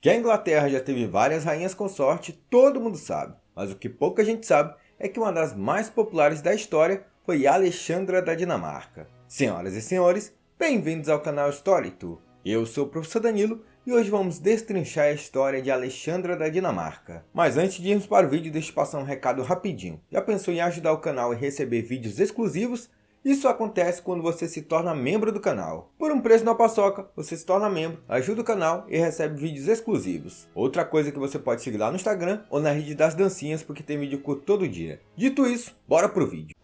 Que a Inglaterra já teve várias rainhas consorte, todo mundo sabe, mas o que pouca gente sabe é que uma das mais populares da história foi Alexandra da Dinamarca. Senhoras e senhores, bem-vindos ao canal Story Tour. Eu sou o professor Danilo e hoje vamos destrinchar a história de Alexandra da Dinamarca. Mas antes de irmos para o vídeo, deixa eu passar um recado rapidinho. Já pensou em ajudar o canal e receber vídeos exclusivos? Isso acontece quando você se torna membro do canal. Por um preço na paçoca, você se torna membro, ajuda o canal e recebe vídeos exclusivos. Outra coisa que você pode seguir lá no Instagram ou na rede das dancinhas, porque tem vídeo curto todo dia. Dito isso, bora pro vídeo.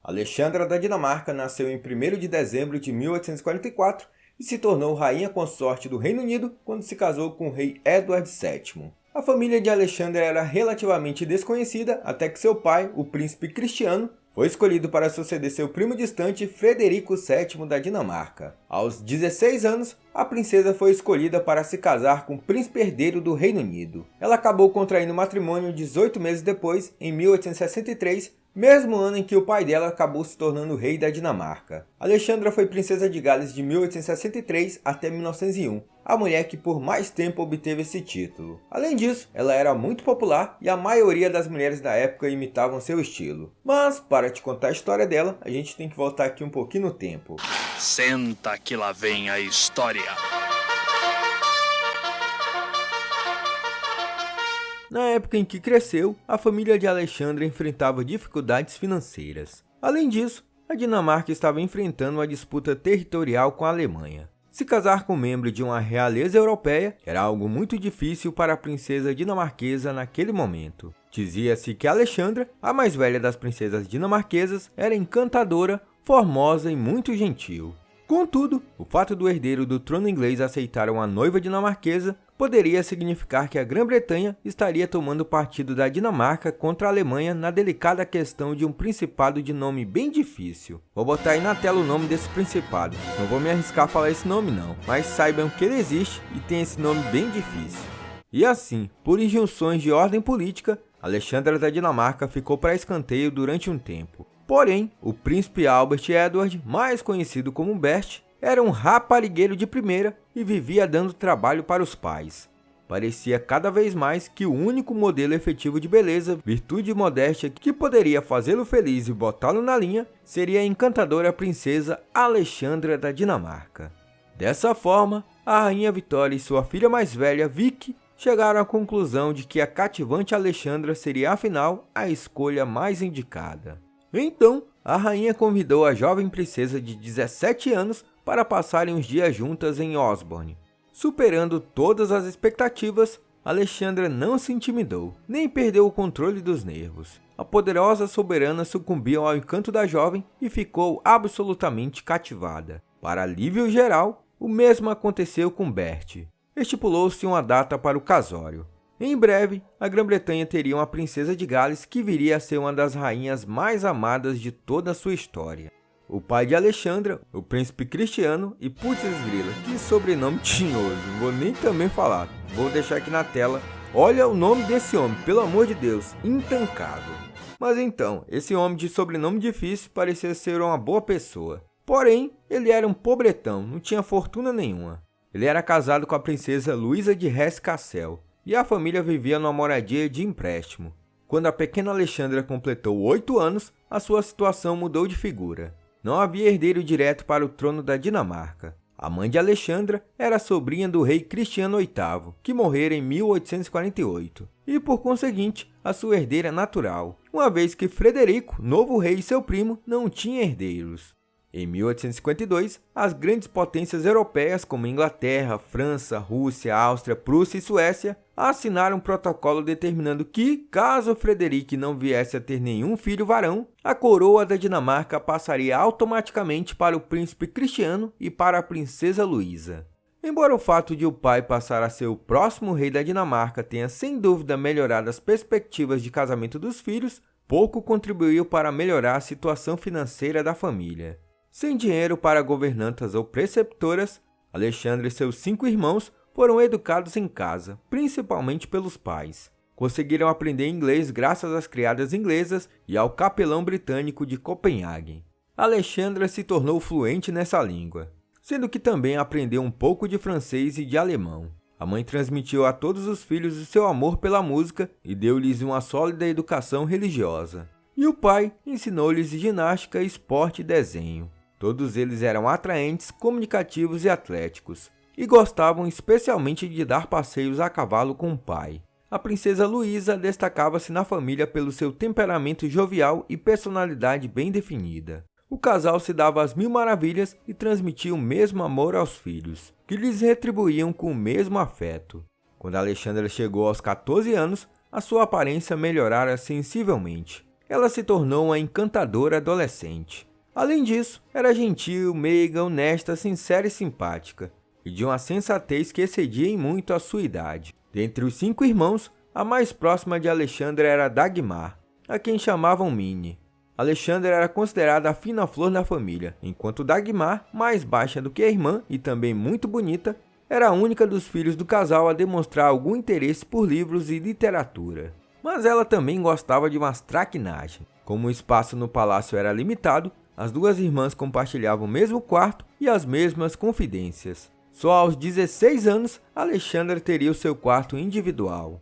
Alexandra da Dinamarca nasceu em 1º de dezembro de 1844 e se tornou rainha consorte do Reino Unido quando se casou com o rei Edward VII. A família de Alexandra era relativamente desconhecida até que seu pai, o príncipe Cristiano, foi escolhido para suceder seu primo distante Frederico VII da Dinamarca. Aos 16 anos, a princesa foi escolhida para se casar com o príncipe herdeiro do Reino Unido. Ela acabou contraindo matrimônio 18 meses depois, em 1863, mesmo ano em que o pai dela acabou se tornando rei da Dinamarca. Alexandra foi princesa de Gales de 1863 até 1901, a mulher que por mais tempo obteve esse título. Além disso, ela era muito popular e a maioria das mulheres da época imitavam seu estilo. Mas, para te contar a história dela, a gente tem que voltar aqui um pouquinho no tempo. Senta que lá vem a história. Na época em que cresceu, a família de Alexandra enfrentava dificuldades financeiras. Além disso, a Dinamarca estava enfrentando uma disputa territorial com a Alemanha. Se casar com um membro de uma realeza europeia era algo muito difícil para a princesa dinamarquesa naquele momento. Dizia-se que Alexandra, a mais velha das princesas dinamarquesas, era encantadora, formosa e muito gentil. Contudo, o fato do herdeiro do trono inglês aceitar uma noiva dinamarquesa poderia significar que a Grã-Bretanha estaria tomando partido da Dinamarca contra a Alemanha na delicada questão de um principado de nome bem difícil. Vou botar aí na tela o nome desse principado. Não vou me arriscar a falar esse nome não, mas saibam que ele existe e tem esse nome bem difícil. E assim, por injunções de ordem política, Alexandra da Dinamarca ficou para escanteio durante um tempo. Porém, o príncipe Albert Edward, mais conhecido como Bert, era um raparigueiro de primeira e vivia dando trabalho para os pais. Parecia cada vez mais que o único modelo efetivo de beleza, virtude e modéstia que poderia fazê-lo feliz e botá-lo na linha seria a encantadora princesa Alexandra da Dinamarca. Dessa forma, a rainha Vitória e sua filha mais velha, Vicky, chegaram à conclusão de que a cativante Alexandra seria afinal a escolha mais indicada. Então, a rainha convidou a jovem princesa de 17 anos para passarem uns dias juntas em Osborne. Superando todas as expectativas, Alexandra não se intimidou, nem perdeu o controle dos nervos. A poderosa soberana sucumbiu ao encanto da jovem e ficou absolutamente cativada. Para alívio geral, o mesmo aconteceu com Bert. Estipulou-se uma data para o casório. Em breve, a Grã-Bretanha teria uma princesa de Gales que viria a ser uma das rainhas mais amadas de toda a sua história. O pai de Alexandra, o príncipe Cristiano, e putz grila, que sobrenome tinhoso, não vou nem também falar, vou deixar aqui na tela. Olha o nome desse homem, pelo amor de Deus, intancável. Mas então, esse homem de sobrenome difícil parecia ser uma boa pessoa. Porém, ele era um pobretão, não tinha fortuna nenhuma. Ele era casado com a princesa Luísa de Hesse-Kassel. E a família vivia numa moradia de empréstimo. Quando a pequena Alexandra completou 8 anos, a sua situação mudou de figura. Não havia herdeiro direto para o trono da Dinamarca. A mãe de Alexandra era sobrinha do rei Cristiano VIII, que morrera em 1848, e por conseguinte, a sua herdeira natural, uma vez que Frederico, novo rei e seu primo, não tinham herdeiros. Em 1852, as grandes potências europeias como Inglaterra, França, Rússia, Áustria, Prússia e Suécia assinaram um protocolo determinando que, caso Frederico não viesse a ter nenhum filho varão, a coroa da Dinamarca passaria automaticamente para o príncipe Cristiano e para a princesa Luísa. Embora o fato de o pai passar a ser o próximo rei da Dinamarca tenha sem dúvida melhorado as perspectivas de casamento dos filhos, pouco contribuiu para melhorar a situação financeira da família. Sem dinheiro para governantas ou preceptoras, Alexandre e seus 5 irmãos foram educados em casa, principalmente pelos pais. Conseguiram aprender inglês graças às criadas inglesas e ao capelão britânico de Copenhague. Alexandra se tornou fluente nessa língua. sendo que também aprendeu um pouco de francês e de alemão. A mãe transmitiu a todos os filhos o seu amor pela música e deu-lhes uma sólida educação religiosa. E o pai ensinou-lhes ginástica, esporte e desenho. Todos eles eram atraentes, comunicativos e atléticos, e gostavam especialmente de dar passeios a cavalo com o pai. A princesa Luísa destacava-se na família pelo seu temperamento jovial e personalidade bem definida. O casal se dava às mil maravilhas e transmitia o mesmo amor aos filhos, que lhes retribuíam com o mesmo afeto. Quando Alexandra chegou aos 14 anos, a sua aparência melhorara sensivelmente. Ela se tornou uma encantadora adolescente. Além disso, era gentil, meiga, honesta, sincera e simpática, e de uma sensatez que excedia em muito a sua idade. Dentre os 5 irmãos, a mais próxima de Alexandra era Dagmar, a quem chamavam Minnie. Alexandra era considerada a fina flor da família, enquanto Dagmar, mais baixa do que a irmã e também muito bonita, era a única dos filhos do casal a demonstrar algum interesse por livros e literatura. Mas ela também gostava de umas traquinagens. Como o espaço no palácio era limitado, as duas irmãs compartilhavam o mesmo quarto e as mesmas confidências. Só aos 16 anos, Alexandra teria o seu quarto individual.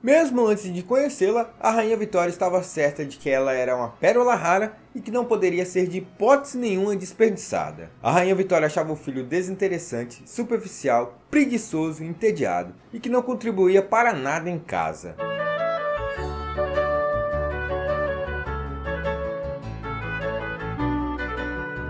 Mesmo antes de conhecê-la, a Rainha Vitória estava certa de que ela era uma pérola rara e que não poderia ser de hipótese nenhuma desperdiçada. A Rainha Vitória achava o filho desinteressante, superficial, preguiçoso, entediado e que não contribuía para nada em casa.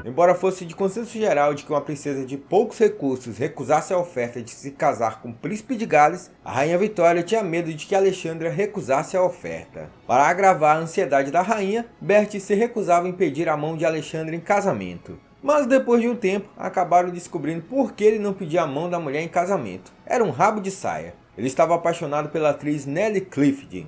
Embora fosse de consenso geral de que uma princesa de poucos recursos recusasse a oferta de se casar com o príncipe de Gales, a Rainha Vitória tinha medo de que Alexandra recusasse a oferta. Para agravar a ansiedade da rainha, Bertie se recusava em pedir a mão de Alexandra em casamento. Mas depois de um tempo, acabaram descobrindo por que ele não pedia a mão da mulher em casamento. Era um rabo de saia. Ele estava apaixonado pela atriz Nellie Clifton.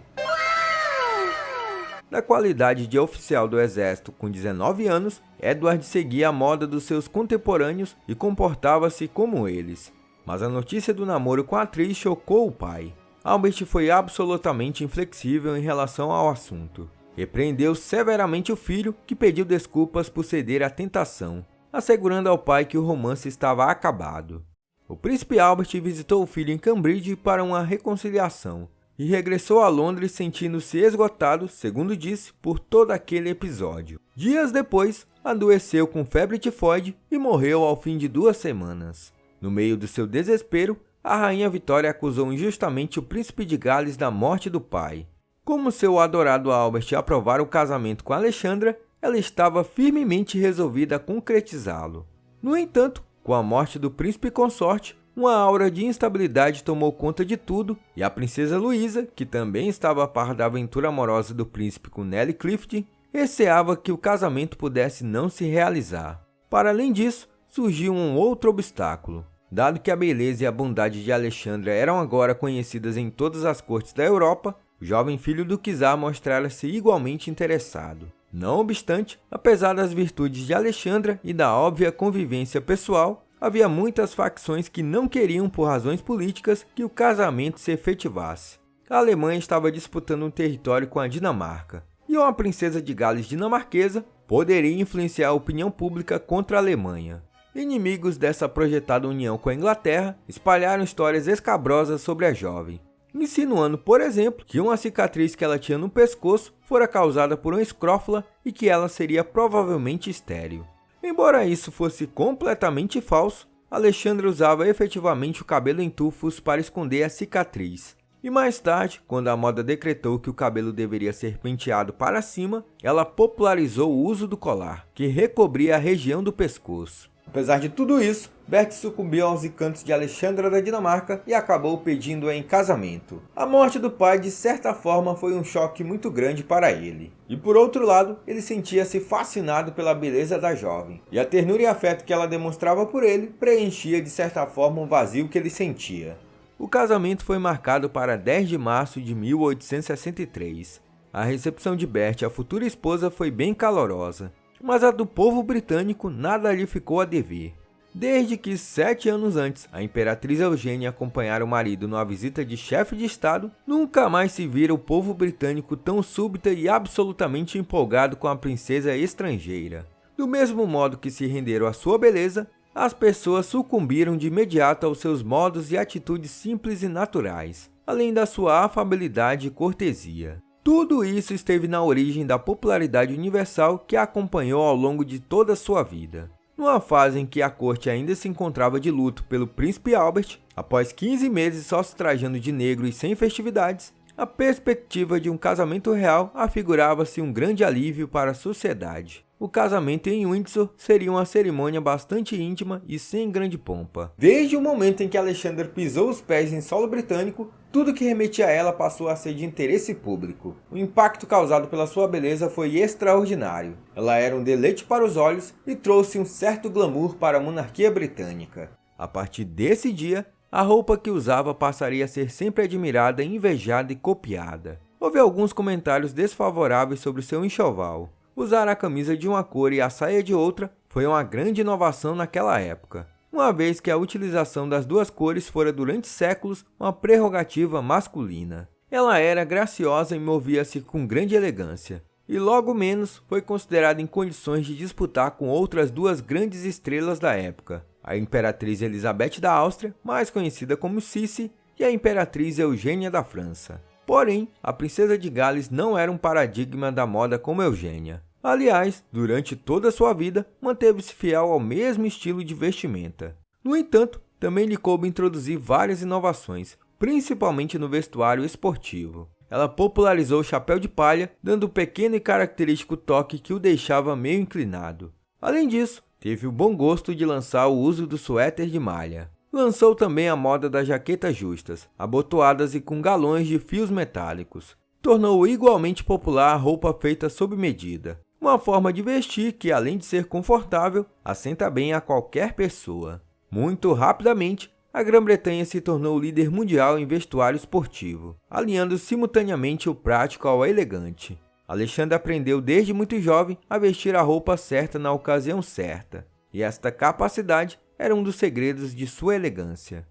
Na qualidade de oficial do exército com 19 anos, Edward seguia a moda dos seus contemporâneos e comportava-se como eles. Mas a notícia do namoro com a atriz chocou o pai. Albert foi absolutamente inflexível em relação ao assunto. Repreendeu severamente o filho, que pediu desculpas por ceder à tentação, assegurando ao pai que o romance estava acabado. O príncipe Albert visitou o filho em Cambridge para uma reconciliação, e regressou a Londres sentindo-se esgotado, segundo disse, por todo aquele episódio. Dias depois, adoeceu com febre tifoide e morreu ao fim de 2 semanas. No meio do seu desespero, a Rainha Vitória acusou injustamente o príncipe de Gales da morte do pai. Como seu adorado Albert aprovara o casamento com Alexandra, ela estava firmemente resolvida a concretizá-lo. No entanto, com a morte do príncipe consorte, uma aura de instabilidade tomou conta de tudo e a princesa Luísa, que também estava a par da aventura amorosa do príncipe com Nellie Clifton, receava que o casamento pudesse não se realizar. Para além disso, surgiu um outro obstáculo. Dado que a beleza e a bondade de Alexandra eram agora conhecidas em todas as cortes da Europa, o jovem filho do czar mostrara-se igualmente interessado. Não obstante, apesar das virtudes de Alexandra e da óbvia convivência pessoal, havia muitas facções que não queriam, por razões políticas, que o casamento se efetivasse. A Alemanha estava disputando um território com a Dinamarca, e uma princesa de Gales dinamarquesa poderia influenciar a opinião pública contra a Alemanha. Inimigos dessa projetada união com a Inglaterra espalharam histórias escabrosas sobre a jovem, insinuando, por exemplo, que uma cicatriz que ela tinha no pescoço fora causada por uma escrófula e que ela seria provavelmente estéril. Embora isso fosse completamente falso, Alexandra usava efetivamente o cabelo em tufos para esconder a cicatriz. E mais tarde, quando a moda decretou que o cabelo deveria ser penteado para cima, ela popularizou o uso do colar, que recobria a região do pescoço. Apesar de tudo isso, Bertie sucumbiu aos encantos de Alexandra da Dinamarca e acabou pedindo-a em casamento. A morte do pai, de certa forma, foi um choque muito grande para ele. E por outro lado, ele sentia-se fascinado pela beleza da jovem, e a ternura e afeto que ela demonstrava por ele preenchia de certa forma o vazio que ele sentia. O casamento foi marcado para 10 de março de 1863. A recepção de Bertie à futura esposa foi bem calorosa, mas a do povo britânico nada lhe ficou a dever. Desde que 7 anos antes, a imperatriz Eugênia acompanhara o marido numa visita de chefe de estado, nunca mais se vira o povo britânico tão súbita e absolutamente empolgado com a princesa estrangeira. Do mesmo modo que se renderam à sua beleza, as pessoas sucumbiram de imediato aos seus modos e atitudes simples e naturais, além da sua afabilidade e cortesia. Tudo isso esteve na origem da popularidade universal que a acompanhou ao longo de toda a sua vida. Numa fase em que a corte ainda se encontrava de luto pelo príncipe Albert, após 15 meses só se trajando de negro e sem festividades, a perspectiva de um casamento real afigurava-se um grande alívio para a sociedade. O casamento em Windsor seria uma cerimônia bastante íntima e sem grande pompa. Desde o momento em que Alexandra pisou os pés em solo britânico, tudo que remetia a ela passou a ser de interesse público. O impacto causado pela sua beleza foi extraordinário. Ela era um deleite para os olhos e trouxe um certo glamour para a monarquia britânica. A partir desse dia, a roupa que usava passaria a ser sempre admirada, invejada e copiada. Houve alguns comentários desfavoráveis sobre seu enxoval. Usar a camisa de uma cor e a saia de outra foi uma grande inovação naquela época, uma vez que a utilização das duas cores fora durante séculos uma prerrogativa masculina. Ela era graciosa e movia-se com grande elegância, e logo menos foi considerada em condições de disputar com outras duas grandes estrelas da época, a Imperatriz Elizabeth da Áustria, mais conhecida como Sissi, e a Imperatriz Eugênia da França. Porém, a princesa de Gales não era um paradigma da moda como Eugênia. Aliás, durante toda a sua vida, manteve-se fiel ao mesmo estilo de vestimenta. No entanto, também lhe coube introduzir várias inovações, principalmente no vestuário esportivo. Ela popularizou o chapéu de palha, dando um pequeno e característico toque que o deixava meio inclinado. Além disso, teve o bom gosto de lançar o uso do suéter de malha. Lançou também a moda das jaquetas justas, abotoadas e com galões de fios metálicos. Tornou igualmente popular a roupa feita sob medida, uma forma de vestir que, além de ser confortável, assenta bem a qualquer pessoa. Muito rapidamente, a Grã-Bretanha se tornou líder mundial em vestuário esportivo, alinhando simultaneamente o prático ao elegante. Alexandre aprendeu desde muito jovem a vestir a roupa certa na ocasião certa, e esta capacidade era um dos segredos de sua elegância.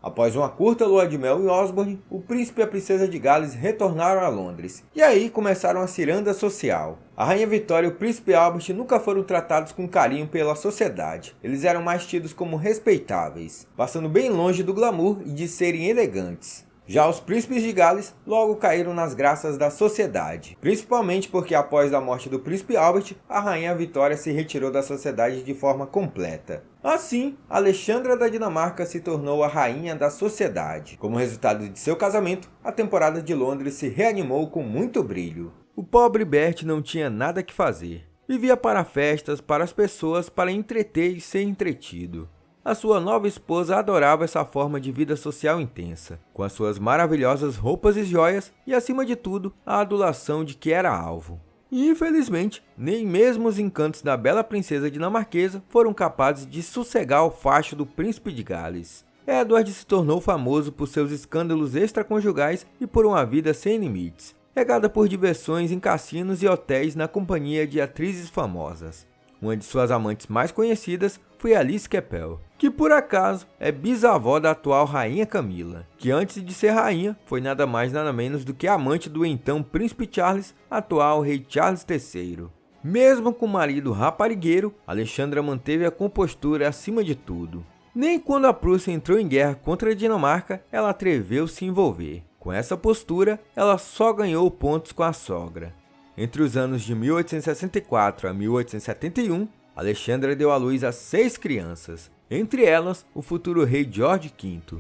Após uma curta lua de mel em Osborne, o príncipe e a princesa de Gales retornaram a Londres, e aí começaram a ciranda social. A rainha Vitória e o príncipe Albert nunca foram tratados com carinho pela sociedade, eles eram mais tidos como respeitáveis, passando bem longe do glamour e de serem elegantes. Já os príncipes de Gales logo caíram nas graças da sociedade, principalmente porque após a morte do príncipe Albert, a rainha Vitória se retirou da sociedade de forma completa. Assim, Alexandra da Dinamarca se tornou a rainha da sociedade. Como resultado de seu casamento, a temporada de Londres se reanimou com muito brilho. O pobre Bert não tinha nada que fazer. Vivia para festas, para as pessoas, para entreter e ser entretido. A sua nova esposa adorava essa forma de vida social intensa, com as suas maravilhosas roupas e joias e, acima de tudo, a adulação de que era alvo. E, infelizmente, nem mesmo os encantos da bela princesa dinamarquesa foram capazes de sossegar o facho do príncipe de Gales. Edward se tornou famoso por seus escândalos extraconjugais e por uma vida sem limites, regada por diversões em cassinos e hotéis na companhia de atrizes famosas. Uma de suas amantes mais conhecidas foi Alice Keppel, que por acaso é bisavó da atual rainha Camila, que antes de ser rainha foi nada mais nada menos do que amante do então príncipe Charles, atual rei Charles III. Mesmo com o marido raparigueiro, Alexandra manteve a compostura acima de tudo. Nem quando a Prússia entrou em guerra contra a Dinamarca, ela atreveu se envolver. Com essa postura, ela só ganhou pontos com a sogra. Entre os anos de 1864 a 1871, Alexandra deu à luz a 6 crianças, entre elas o futuro rei George V.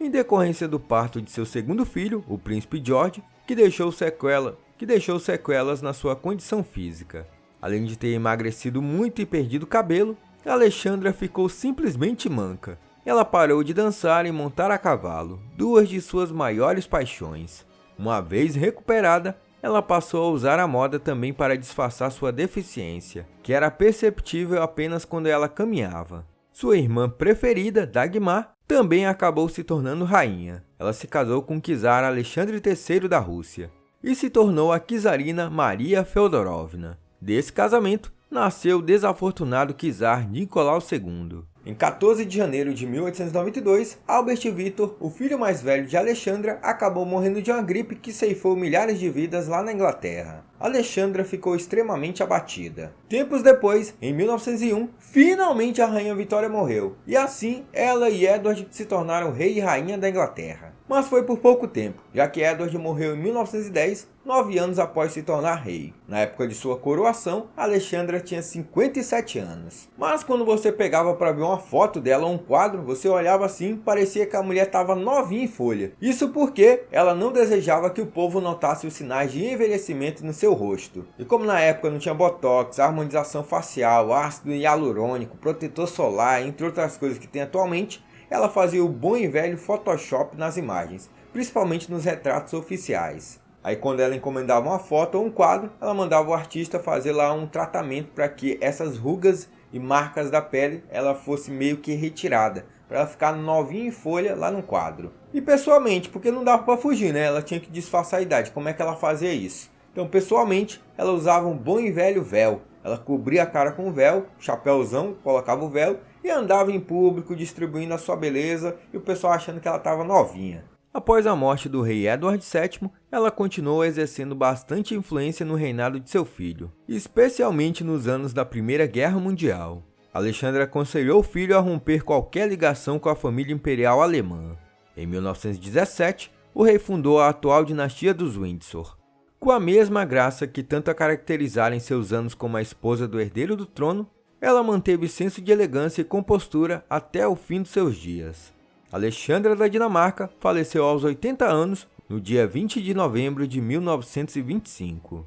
Em decorrência do parto de seu segundo filho, o príncipe George, que deixou sequelas na sua condição física. Além de ter emagrecido muito e perdido cabelo, Alexandra ficou simplesmente manca. Ela parou de dançar e montar a cavalo, duas de suas maiores paixões. Uma vez recuperada, ela passou a usar a moda também para disfarçar sua deficiência, que era perceptível apenas quando ela caminhava. Sua irmã preferida, Dagmar, também acabou se tornando rainha. Ela se casou com o czar Alexandre III da Rússia e se tornou a czarina Maria Feodorovna. Desse casamento, nasceu o desafortunado czar Nicolau II. Em 14 de janeiro de 1892, Albert Victor, o filho mais velho de Alexandra, acabou morrendo de uma gripe que ceifou milhares de vidas lá na Inglaterra. Alexandra ficou extremamente abatida. Tempos depois, em 1901, finalmente a rainha Vitória morreu, e assim ela e Edward se tornaram rei e rainha da Inglaterra. Mas foi por pouco tempo, já que Edward morreu em 1910, 9 anos após se tornar rei. Na época de sua coroação, Alexandra tinha 57 anos. Mas quando você pegava para ver uma foto dela ou um quadro, você olhava assim, parecia que a mulher estava novinha em folha. Isso porque ela não desejava que o povo notasse os sinais de envelhecimento no seu rosto. E como na época não tinha botox, harmonização facial, ácido hialurônico, protetor solar, entre outras coisas que tem atualmente, ela fazia o bom e velho Photoshop nas imagens, principalmente nos retratos oficiais. Aí quando ela encomendava uma foto ou um quadro, ela mandava o artista fazer lá um tratamento para que essas rugas e marcas da pele ela fosse meio que retirada, para ela ficar novinha em folha lá no quadro. E pessoalmente, porque não dava para fugir, né? Ela tinha que disfarçar a idade. Como é que ela fazia isso? Então pessoalmente, ela usava um bom e velho véu. Ela cobria a cara com o véu, chapéuzão, colocava o véu e andava em público distribuindo a sua beleza e o pessoal achando que ela estava novinha. Após a morte do rei Edward VII, ela continuou exercendo bastante influência no reinado de seu filho, especialmente nos anos da Primeira Guerra Mundial. Alexandre aconselhou o filho a romper qualquer ligação com a família imperial alemã. Em 1917, o rei fundou a atual dinastia dos Windsor. Com a mesma graça que tanto a caracterizara em seus anos como a esposa do herdeiro do trono, ela manteve senso de elegância e compostura até o fim dos seus dias. Alexandra da Dinamarca faleceu aos 80 anos, no dia 20 de novembro de 1925.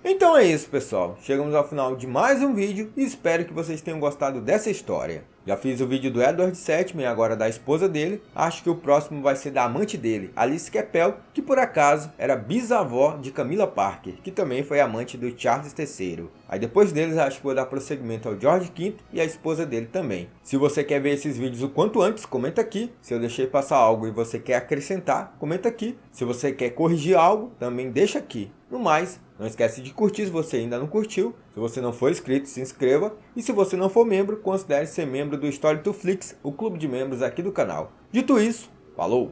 Então é isso, pessoal. Chegamos ao final de mais um vídeo e espero que vocês tenham gostado dessa história. Já fiz o vídeo do Edward VII e agora da esposa dele. Acho que o próximo vai ser da amante dele, Alice Keppel, que por acaso era bisavó de Camilla Parker, que também foi amante do Charles III. Aí depois deles acho que vou dar prosseguimento ao George V e a esposa dele também. Se você quer ver esses vídeos o quanto antes, comenta aqui. Se eu deixei passar algo e você quer acrescentar, comenta aqui. Se você quer corrigir algo, também deixa aqui. No mais, não esquece de curtir se você ainda não curtiu. Se você não for inscrito, se inscreva. E se você não for membro, considere ser membro do Story2Flix, o clube de membros aqui do canal. Dito isso, falou!